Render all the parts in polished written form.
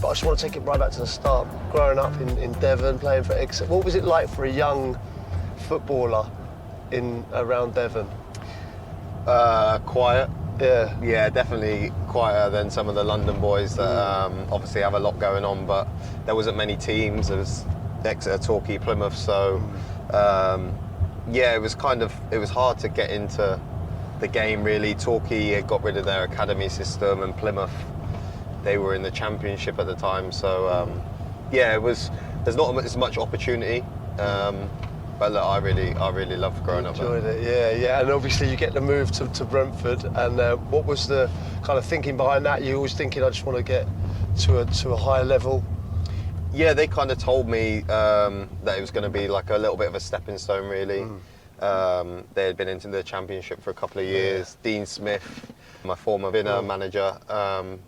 But I just want to take it right back to the start. Growing up in Devon, playing for Exeter, what was it like for a young footballer around Devon? Quiet. Yeah. Yeah, definitely quieter than some of the London boys that obviously have a lot going on, but there wasn't many teams. There was Exeter, Torquay, Plymouth, so yeah, it was hard to get into the game really. Torquay had got rid of their academy system, and Plymouth, they were in the Championship at the time, so yeah, there's not as much opportunity. But look, I really loved growing up there. Enjoyed it, yeah. And obviously you get the move to Brentford, and what was the kind of thinking behind that? You always thinking, I just want to get to a higher level? Yeah, they kind of told me that it was going to be like a little bit of a stepping stone, really. They had been into the Championship for a couple of years. Yeah. Dean Smith, my former Villa manager,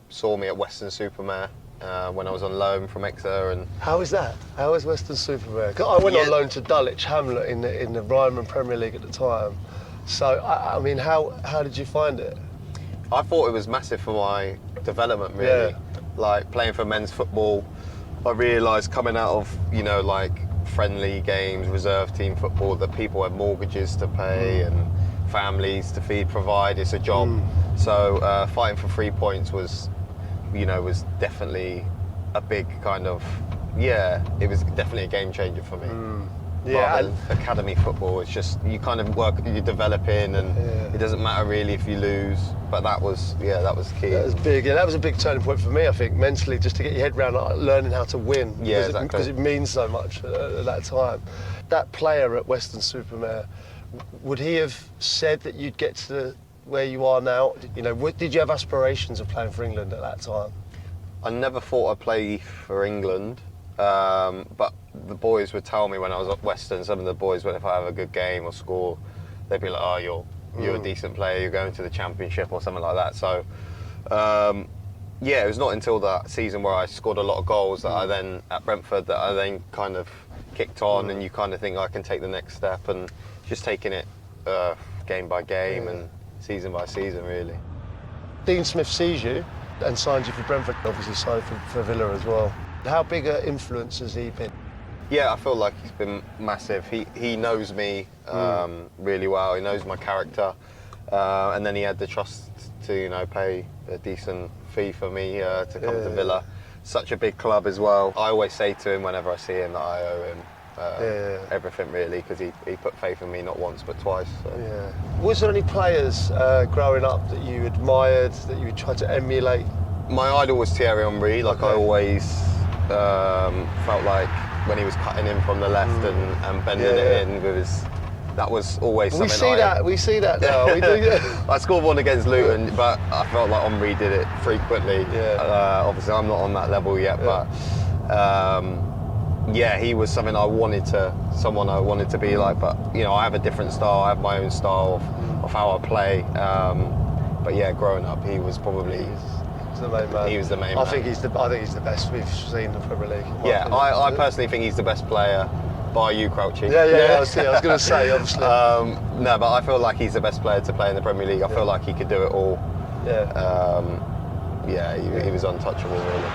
saw me at Weston-super-Mare when I was on loan from Exeter. And how is that? How is Weston-super-Mare? I went on loan to Dulwich Hamlet in the Ryman Premier League at the time. So, I mean, how did you find it? I thought it was massive for my development, really. Yeah. Like playing for men's football, I realised coming out of, like friendly games, reserve team football, that people have mortgages to pay and families to feed, provide. It's a job. So fighting for 3 points was definitely a big kind of, it was definitely a game changer for me. Yeah, and academy football, it's just you kind of work, you develop in, and it doesn't matter really if you lose. But that was key. That was big. Yeah, that was a big turning point for me. I think mentally, just to get your head around learning how to win. Yeah, exactly. Because it means so much at that time. That player at Weston-super-Mare, would he have said that you'd get to where you are now? Did you have aspirations of playing for England at that time? I never thought I'd play for England. But the boys would tell me when I was at Western, some of the boys, if I have a good game or score, they'd be like, oh, you're a decent player, you're going to the Championship or something like that. So, it was not until that season where I scored a lot of goals that I then, at Brentford, that I then kind of kicked on, and you kind of think I can take the next step, and just taking it game by game and season by season, really. Dean Smith sees you and signs you for Brentford, obviously signed for Villa as well. How big an influence has he been? Yeah, I feel like he's been massive. He knows me really well. He knows my character, and then he had the trust to pay a decent fee for me to come to Villa. Such a big club as well. I always say to him whenever I see him that I owe him everything, really, because he put faith in me not once but twice. So. Yeah. Was there any players growing up that you admired, that you tried to emulate? My idol was Thierry Henry. I always felt like when he was cutting in from the left and bending it in with his, that was always something. We see that now. We do. I scored one against Luton, but I felt like Henry did it frequently. Obviously, I'm not on that level yet, but he was someone I wanted to be like. But I have a different style. I have my own style of how I play. But growing up, he was probably. The main man. He was the main man. I think he's the best we've seen in the Premier League. Yeah, I personally think he's the best player, by you, Crouchy. Yeah. I was going to say, obviously. No, but I feel like he's the best player to play in the Premier League. I feel like he could do it all. Yeah. He was untouchable, really.